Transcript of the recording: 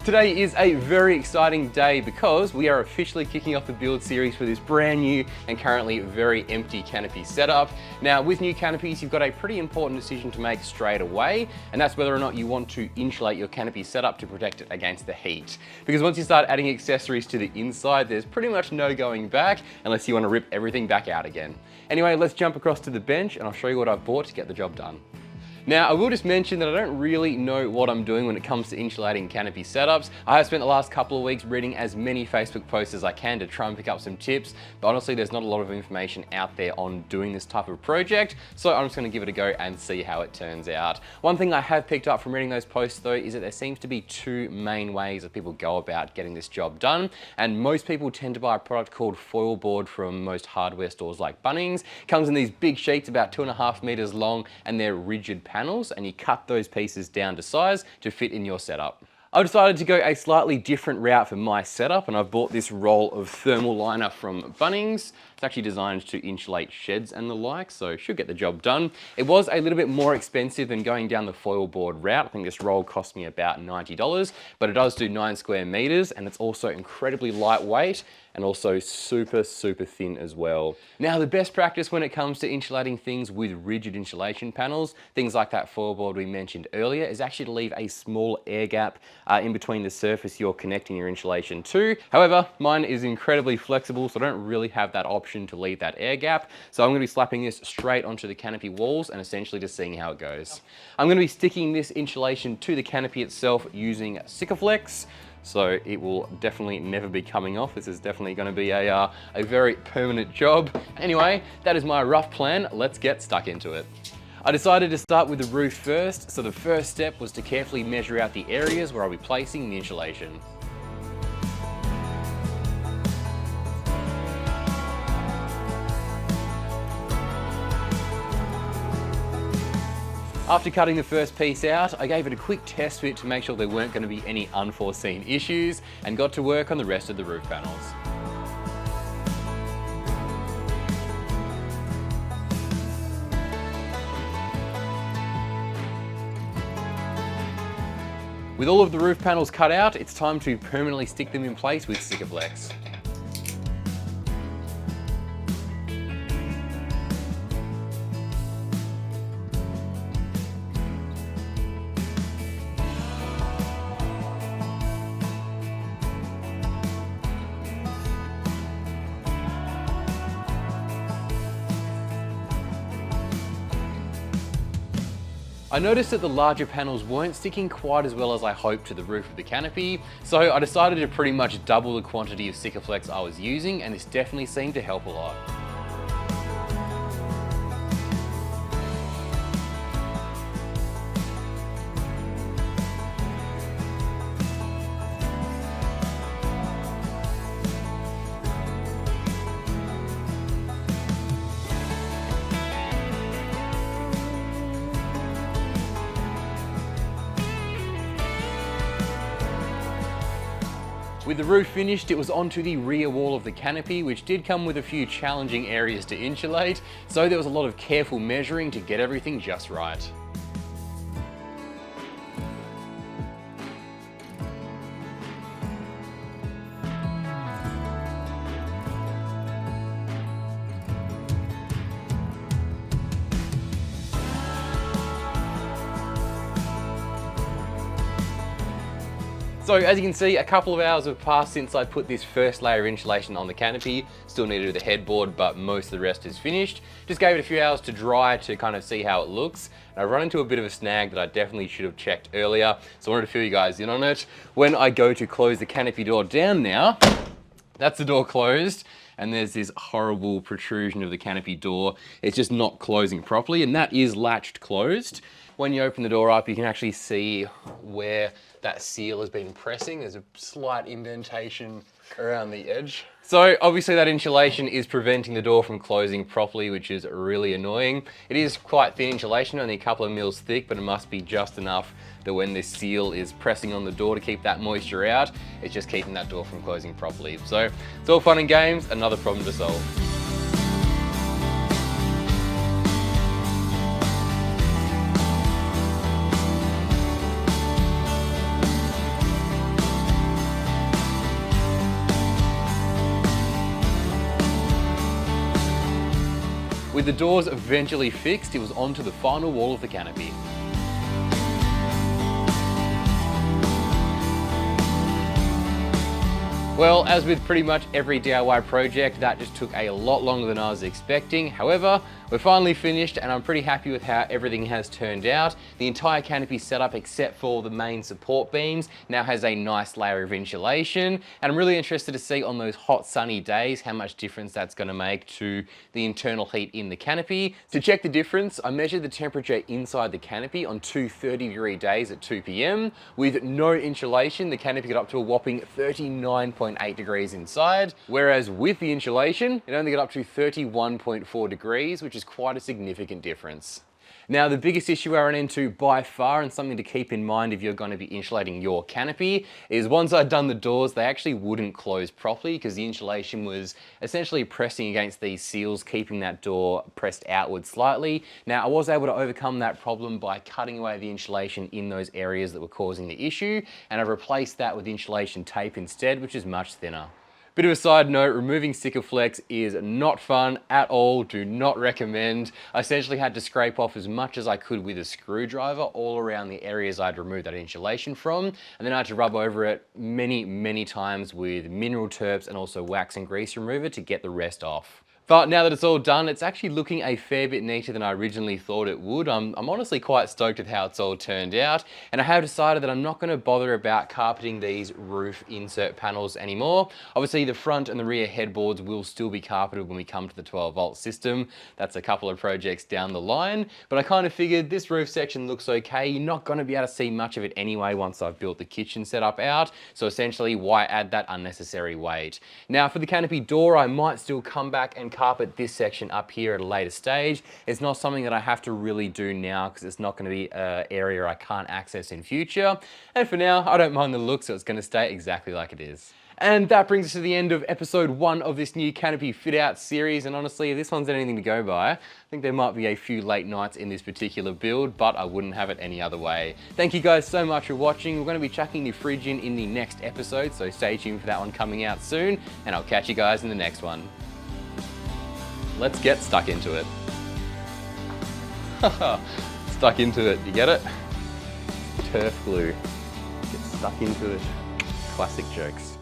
Today is a very exciting day because we are officially kicking off the build series for this brand new and currently very empty canopy setup. Now, with new canopies, you've got a pretty important decision to make straight away, and that's whether or not you want to insulate your canopy setup to protect it against the heat. Because once you start adding accessories to the inside, there's pretty much no going back unless you want to rip everything back out again. Anyway, let's jump across to the bench and I'll show you what I've bought to get the job done. Now, I will just mention that I don't really know what I'm doing when it comes to insulating canopy setups. I have spent the last couple of weeks reading as many Facebook posts as I can to try and pick up some tips, but honestly, there's not a lot of information out there on doing this type of project, so I'm just gonna give it a go and see how it turns out. One thing I have picked up from reading those posts though is that there seems to be two main ways that people go about getting this job done, and most people tend to buy a product called Foilboard from most hardware stores like Bunnings. It comes in these big sheets about 2.5 meters long, and they're rigid panels, and you cut those pieces down to size to fit in your setup. I've decided to go a slightly different route for my setup, and I've bought this roll of Thermaliner from Bunnings. It's actually designed to insulate sheds and the like, so should get the job done. It was a little bit more expensive than going down the Foilboard route. I think this roll cost me about $90, but it does do 9 square meters, and it's also incredibly lightweight and also super thin as well. Now, the best practice when it comes to insulating things with rigid insulation panels, things like that Foilboard we mentioned earlier, is actually to leave a small air gap in between the surface you're connecting your insulation to. However, mine is incredibly flexible, so I don't really have that option to leave that air gap. So I'm gonna be slapping this straight onto the canopy walls and essentially just seeing how it goes. I'm gonna be sticking this insulation to the canopy itself using Sikaflex, so it will definitely never be coming off. This is definitely gonna be a very permanent job. Anyway, that is my rough plan. Let's get stuck into it. I decided to start with the roof first, so the first step was to carefully measure out the areas where I'll be placing the insulation. After cutting the first piece out, I gave it a quick test fit to make sure there weren't going to be any unforeseen issues, and got to work on the rest of the roof panels. With all of the roof panels cut out, it's time to permanently stick them in place with Sikaflex. I noticed that the larger panels weren't sticking quite as well as I hoped to the roof of the canopy, so I decided to pretty much double the quantity of Sikaflex I was using, and this definitely seemed to help a lot. With the roof finished, it was onto the rear wall of the canopy, which did come with a few challenging areas to insulate, so there was a lot of careful measuring to get everything just right. So as you can see, a couple of hours have passed since I put this first layer of insulation on the canopy. Still need to do the headboard, but most of the rest is finished. Just gave it a few hours to dry to kind of see how it looks. And I've run into a bit of a snag that I definitely should have checked earlier, so I wanted to fill you guys in on it. When I go to close the canopy door down now, that's the door closed, and there's this horrible protrusion of the canopy door. It's just not closing properly, and that is latched closed. When you open the door up, you can actually see where that seal has been pressing. There's a slight indentation around the edge. So obviously that insulation is preventing the door from closing properly, which is really annoying. It is quite thin insulation, only a couple of mils thick, but it must be just enough that when this seal is pressing on the door to keep that moisture out, it's just keeping that door from closing properly. So it's all fun and games, another problem to solve. With the doors eventually fixed, it was onto the final wall of the canopy. Well, as with pretty much every DIY project, that just took a lot longer than I was expecting. However, we're finally finished and I'm pretty happy with how everything has turned out. The entire canopy setup, except for the main support beams, now has a nice layer of insulation. And I'm really interested to see on those hot sunny days how much difference that's going to make to the internal heat in the canopy. To check the difference, I measured the temperature inside the canopy on two 30-degree days at 2 p.m. With no insulation, the canopy got up to a whopping 39.8 degrees inside, whereas with the insulation, it only got up to 31.4 degrees, which is quite a significant difference. Now, the biggest issue I ran into by far, and something to keep in mind if you're going to be insulating your canopy, is once I'd done the doors, they actually wouldn't close properly because the insulation was essentially pressing against these seals, keeping that door pressed outward slightly. Now, I was able to overcome that problem by cutting away the insulation in those areas that were causing the issue, and I've replaced that with insulation tape instead, which is much thinner. Bit of a side note, removing Sikaflex is not fun at all, do not recommend. I essentially had to scrape off as much as I could with a screwdriver all around the areas I'd removed that insulation from, and then I had to rub over it many times with mineral terps and also wax and grease remover to get the rest off. But now that it's all done, it's actually looking a fair bit neater than I originally thought it would. I'm honestly quite stoked with how it's all turned out, and I have decided that I'm not going to bother about carpeting these roof insert panels anymore. Obviously, the front and the rear headboards will still be carpeted when we come to the 12-volt system. That's a couple of projects down the line, but I kind of figured this roof section looks okay. You're not going to be able to see much of it anyway once I've built the kitchen setup out, so essentially, why add that unnecessary weight? Now, for the canopy door, I might still come back and carpet this section up here at a later stage. It's not something that I have to really do now because it's not going to be an area I can't access in future. And for now, I don't mind the look, so it's going to stay exactly like it is. And that brings us to the end of episode 1 of this new canopy fit out series. And honestly, if this one's anything to go by, I think there might be a few late nights in this particular build, but I wouldn't have it any other way. Thank you guys so much for watching. We're going to be chucking the fridge in the next episode, so stay tuned for that one coming out soon, and I'll catch you guys in the next one. Let's get stuck into it. Stuck into it, you get it? Turf glue. Get stuck into it. Classic jokes.